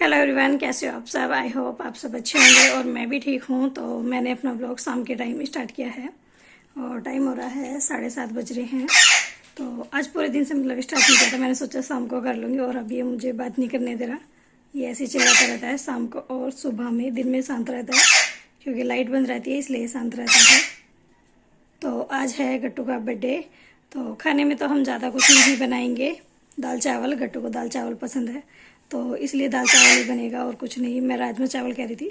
Hello everyone, कैसे हो आप सब। आई होप आप सब अच्छे होंगे और मैं भी ठीक हूँ। तो मैंने अपना ब्लॉग शाम के टाइम स्टार्ट किया है और टाइम हो रहा है 7:30 बज रहे हैं। तो आज पूरे दिन से मतलब स्टार्ट नहीं किया था, मैंने सोचा शाम को कर लूँगी और अभी ये मुझे बात नहीं करने दे रहा। ये ऐसे ही चिल्लाता रहता है शाम को और सुबह में। दिन में शांत रहता है क्योंकि लाइट बंद रहती है इसलिए शांत रहता है। तो आज है गट्टू का बर्थडे। तो खाने में तो हम ज़्यादा कुछ नहीं बनाएंगे, दाल चावल। गट्टू को दाल चावल पसंद है तो इसलिए दाल चावल ही बनेगा और कुछ नहीं। मैं राजमा चावल कह रही थी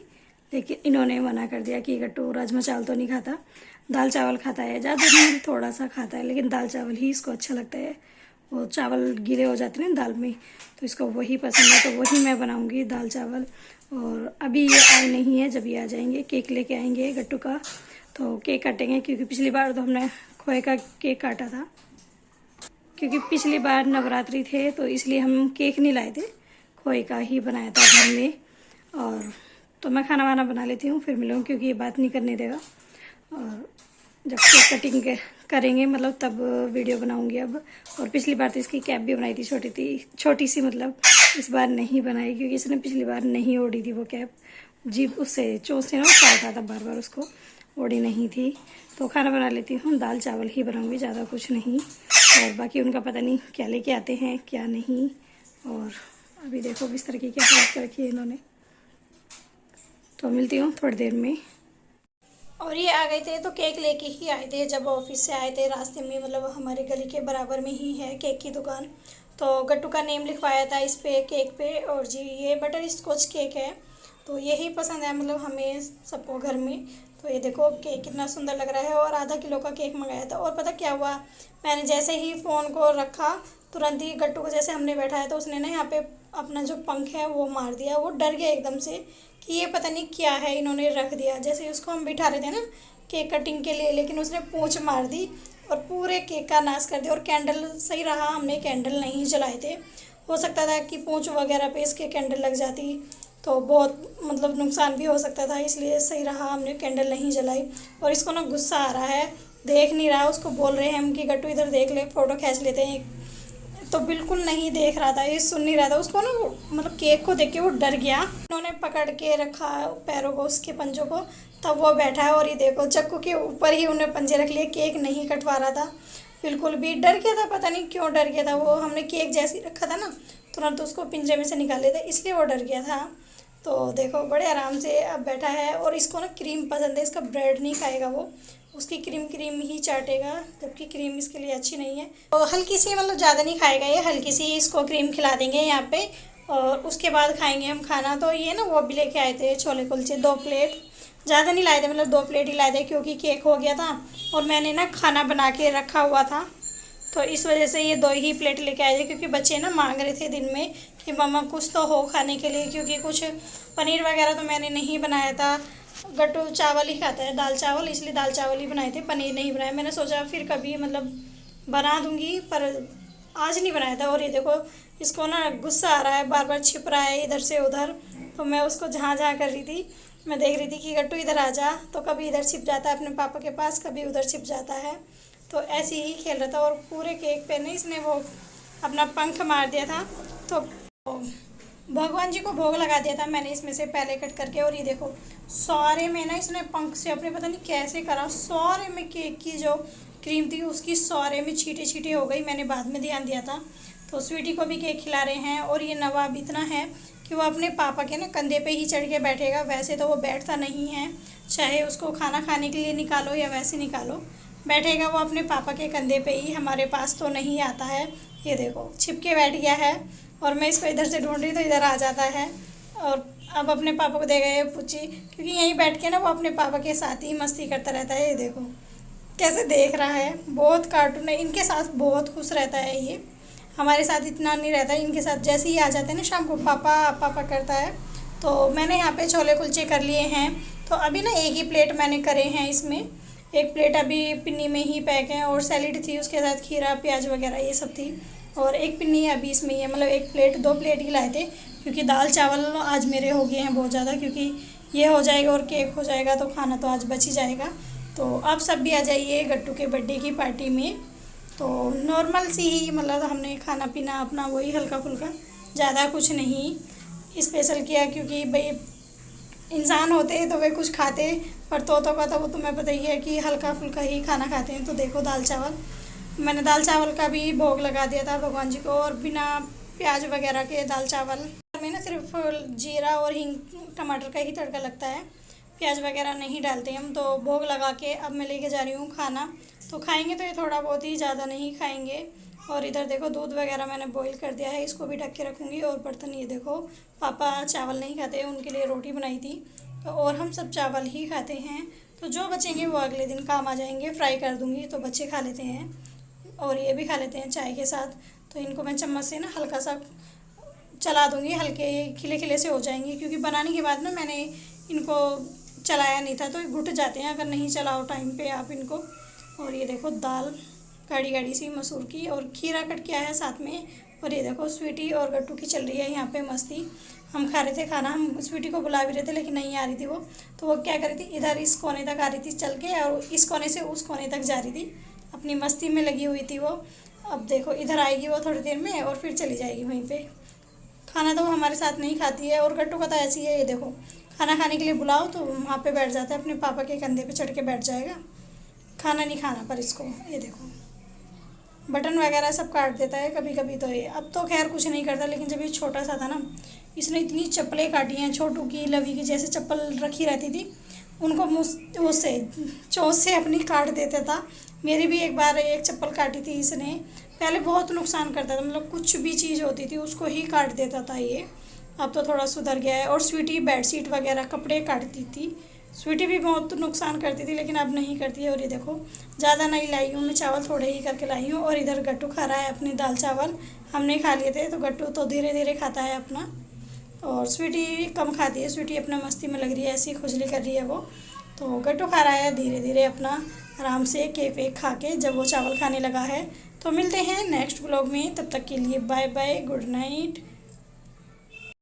लेकिन इन्होंने मना कर दिया कि गट्टू राजमा चावल तो नहीं खाता, दाल चावल खाता है। ज़्यादा नहीं, थोड़ा सा खाता है लेकिन दाल चावल ही इसको अच्छा लगता है। वो चावल गीले हो जाते हैं दाल में तो इसको वही पसंद है, तो वही मैं बनाऊंगी दाल चावल। और अभी ये आए नहीं है, जब ये आ जाएंगे केक लेके आएंगे गट्टू का तो केक काटेंगे। क्योंकि पिछली बार तो हमने खोए का केक काटा था, क्योंकि पिछली बार नवरात्रि थे तो इसलिए हम केक नहीं लाए थे, खोए का ही बनाया था घर में। और तो मैं खाना वाना बना लेती हूँ, फिर मिलूँगी क्योंकि ये बात नहीं करने देगा। और जब केक कटिंग करेंगे मतलब तब वीडियो बनाऊंगी अब। और पिछली बार तो इसकी कैप भी बनाई थी, छोटी सी मतलब। इस बार नहीं बनाई क्योंकि इसने पिछली बार नहीं ओढ़ी थी वो कैप, जीभ उससे चोट से ना काटा था बार बार, उसको ओढ़ी नहीं थी। तो खाना बना लेती हूँ, दाल चावल ही बनाऊंगी, ज़्यादा कुछ नहीं। और बाकी उनका पता नहीं क्या लेके आते हैं क्या नहीं। और अभी देखो किस तरीके की हालत कर रखी है इन्होंने। तो मिलती हूँ थोड़ी देर में। और ये आ गए थे तो केक लेके ही आए थे, जब ऑफिस से आए थे रास्ते में, मतलब हमारे गली के बराबर में ही है केक की दुकान। तो गट्टू का नेम लिखवाया था इस पे केक पे। और जी ये बटर स्कॉच केक है तो यही पसंद है मतलब हमें सबको घर में। तो ये देखो केक कितना सुंदर लग रहा है। और आधा किलो का केक मंगाया था। और पता क्या हुआ, मैंने जैसे ही फ़ोन को रखा तुरंत ही गट्टू को, जैसे हमने बैठाया तो उसने ना यहाँ पे अपना जो पंख है वो मार दिया। वो डर गया एकदम से कि ये पता नहीं क्या है इन्होंने रख दिया। जैसे उसको हम बिठा रहे थे ना केक कटिंग के लिए, लेकिन उसने पूंछ मार दी और पूरे केक का नाश कर दिया। और कैंडल सही रहा, हमने कैंडल नहीं जलाए थे। हो सकता था कि पूंछ वगैरह पे इसके कैंडल लग जाती तो बहुत मतलब नुकसान भी हो सकता था, इसलिए सही रहा हमने कैंडल नहीं जलाई। और इसको ना गुस्सा आ रहा है, देख नहीं रहा। उसको बोल रहे हैं हम कि गट्टू इधर देख ले, फ़ोटो खींच लेते हैं, तो बिल्कुल नहीं देख रहा था, ये सुन नहीं रहा था। उसको ना मतलब केक को देख के वो डर गया। उन्होंने पकड़ के रखा पैरों को, उसके पंजों को, तब वो बैठा है। और ये देखो चक्कू के ऊपर ही उन्हें पंजे रख लिए, केक नहीं कटवा रहा था बिल्कुल भी। डर गया था, पता नहीं क्यों डर गया था वो। हमने केक जैसे ही रखा था ना तुरंत उसको पिंजरे में से निकाल लेते, इसलिए वो डर गया था। तो देखो बड़े आराम से अब बैठा है। और इसको ना क्रीम पसंद है, इसका ब्रेड नहीं खाएगा वो, उसकी क्रीम क्रीम ही चाटेगा, जबकि क्रीम इसके लिए अच्छी नहीं है। तो हल्की सी मतलब ज़्यादा नहीं खाएगा ये, हल्की सी इसको क्रीम खिला देंगे यहाँ पे और उसके बाद खाएंगे हम खाना। तो ये ना वो भी लेके आए थे छोले कुलचे 2 प्लेट, ज़्यादा नहीं लाए थे, मतलब 2 प्लेट ही लाए थे क्योंकि केक हो गया था और मैंने ना खाना बना के रखा हुआ था। तो इस वजह से ये 2 ही प्लेट लेके आए थे, क्योंकि बच्चे ना मांग रहे थे दिन में कि मम्मा कुछ तो हो खाने के लिए। क्योंकि कुछ पनीर वगैरह तो मैंने नहीं बनाया था, गट्टू चावल ही खाता है, दाल चावल, इसलिए दाल चावल ही बनाए थे, पनीर नहीं बनाया। मैंने सोचा फिर कभी मतलब बना दूंगी, पर आज नहीं बनाया था। और ये देखो इसको ना गुस्सा आ रहा है, बार बार छिप रहा है इधर से उधर। तो मैं उसको जहाँ जहाँ कर रही थी, मैं देख रही थी कि गट्टू इधर आ जा, तो कभी इधर छिप जाता है अपने पापा के पास, कभी उधर छिप जाता है। तो ऐसे ही खेल रहा था। और पूरे केक पे ना इसने वो अपना पंख मार दिया था। तो भगवान जी को भोग लगा दिया था मैंने इसमें से पहले कट करके। और ये देखो सारे में ना इसने पंख से अपने पता नहीं कैसे करा, सारे में केक की जो क्रीम थी उसकी सारे में छींटे छींटे हो गई। मैंने बाद में ध्यान दिया था। तो स्वीटी को भी केक खिला रहे हैं। और ये नवाब इतना है कि वो अपने पापा के ना कंधे पे ही चढ़ के बैठेगा। वैसे तो वो बैठता नहीं है, चाहे उसको खाना खाने के लिए निकालो या वैसे निकालो, बैठेगा वो अपने पापा के कंधे पे ही, हमारे पास तो नहीं आता है। ये देखो छिप के बैठ गया है और मैं इसको इधर से ढूंढ रही तो इधर आ जाता है। और अब अपने पापा को देगा ये पूछी, क्योंकि यहीं बैठ के ना वो अपने पापा के साथ ही मस्ती करता रहता है। ये देखो कैसे देख रहा है, बहुत कार्टून है, इनके साथ बहुत खुश रहता है ये, हमारे साथ इतना नहीं रहता। इनके साथ जैसे ही आ जाते हैं ना शाम को पापा पापा करता है। तो मैंने यहाँ पे छोले कुलचे कर लिए हैं। तो अभी ना एक ही प्लेट मैंने करे हैं इसमें, एक प्लेट अभी पिन्नी में ही पैक है। और सैलेड थी उसके साथ, खीरा प्याज वगैरह ये सब थी। और एक पिन्नी अभी इसमें ही है, मतलब एक प्लेट 2 प्लेट ही लाए थे, क्योंकि दाल चावल आज मेरे हो गए हैं बहुत ज़्यादा। क्योंकि ये हो जाएगा और केक हो जाएगा तो खाना तो आज बच ही जाएगा। तो आप सब भी आ जाइए गट्टू के बर्थडे की पार्टी में। तो नॉर्मल सी ही मतलब हमने खाना पीना अपना वही हल्का फुल्का, ज़्यादा कुछ नहीं। स्पेशल किया, क्योंकि भाई इंसान होते हैं तो वे कुछ खाते, पर तोतों का तो वो तुम्हें पता ही है कि हल्का फुल्का ही खाना खाते हैं। तो देखो दाल चावल, मैंने दाल चावल का भी भोग लगा दिया था भगवान जी को, और बिना प्याज वगैरह के दाल चावल में ना सिर्फ जीरा और हींग टमाटर का ही तड़का लगता है, प्याज वगैरह नहीं डालते हम। तो भोग लगा के अब मैं लेके जा रही हूँ खाना। तो खाएंगे तो ये थोड़ा बहुत ही, ज़्यादा नहीं खाएंगे। और इधर देखो दूध वगैरह मैंने बॉईल कर दिया है, इसको भी ढक के रखूँगी। और बर्तन ये देखो, पापा चावल नहीं खाते, उनके लिए रोटी बनाई थी, तो और हम सब चावल ही खाते हैं। तो जो बचेंगे वो अगले दिन काम आ जाएंगे, फ्राई कर दूँगी तो बच्चे खा लेते हैं, और ये भी खा लेते हैं चाय के साथ। तो इनको मैं चम्मच से ना हल्का सा चला दूँगी, हल्के खिले खिले से हो जाएंगे, क्योंकि बनाने के बाद ना मैंने इनको चलाया नहीं था, तो ये घुट जाते हैं अगर नहीं चलाओ टाइम पे आप इनको। और ये देखो दाल गाढ़ी गाढ़ी सी मसूर की, और खीरा कट किया है साथ में। और ये देखो स्वीटी और गट्टू की चल रही है यहाँ पे मस्ती। हम खा रहे थे खाना, हम स्वीटी को बुला भी रहे थे लेकिन नहीं आ रही थी वो। तो वो क्या कर रही थी, इधर इस कोने तक आ रही थी चल के, और इस कोने से उस कोने तक जा रही थी, अपनी मस्ती में लगी हुई थी वो। अब देखो इधर आएगी वो थोड़ी देर में, और फिर चली जाएगी वहीं पे। खाना तो वो हमारे साथ नहीं खाती है, और गट्टू का तो ऐसी है, ये देखो खाना खाने के लिए बुलाओ तो वहाँ पे बैठ जाता है, अपने पापा के कंधे पे चढ़ के बैठ जाएगा। खाना नहीं खाना पर इसको, ये देखो बटन वगैरह सब काट देता है कभी कभी। तो ये अब तो खैर कुछ नहीं करता, लेकिन जब ये छोटा सा था ना, इसने इतनी चप्पलें काटी हैं, छोटू की लवी की जैसे चप्पल रखी रहती थी, उनको मुँह उससे चोंच से अपनी काट देता था। मेरी भी एक बार एक चप्पल काटी थी इसने, पहले बहुत नुकसान करता था, मतलब कुछ भी चीज़ होती थी उसको ही काट देता था ये। अब तो थोड़ा सुधर गया है। और स्वीटी बेडशीट वगैरह कपड़े काटती थी, स्वीटी भी बहुत नुकसान करती थी, लेकिन अब नहीं करती है। और ये देखो ज़्यादा नहीं लाई हूँ मैं चावल, थोड़े ही करके लाई हूँ। और इधर गट्टू खा रहा है अपनी दाल चावल, हमने खा लिए थे, तो गट्टू तो धीरे धीरे खाता है अपना, और स्वीटी कम खाती है। स्वीटी अपना मस्ती में लग रही है, ऐसी खुजली कर रही है वो। तो गट्टू खा रहा है धीरे धीरे अपना आराम से केक वेक खा के, जब वो चावल खाने लगा है। तो मिलते हैं नेक्स्ट व्लॉग में, तब तक के लिए बाय बाय, गुड नाइट।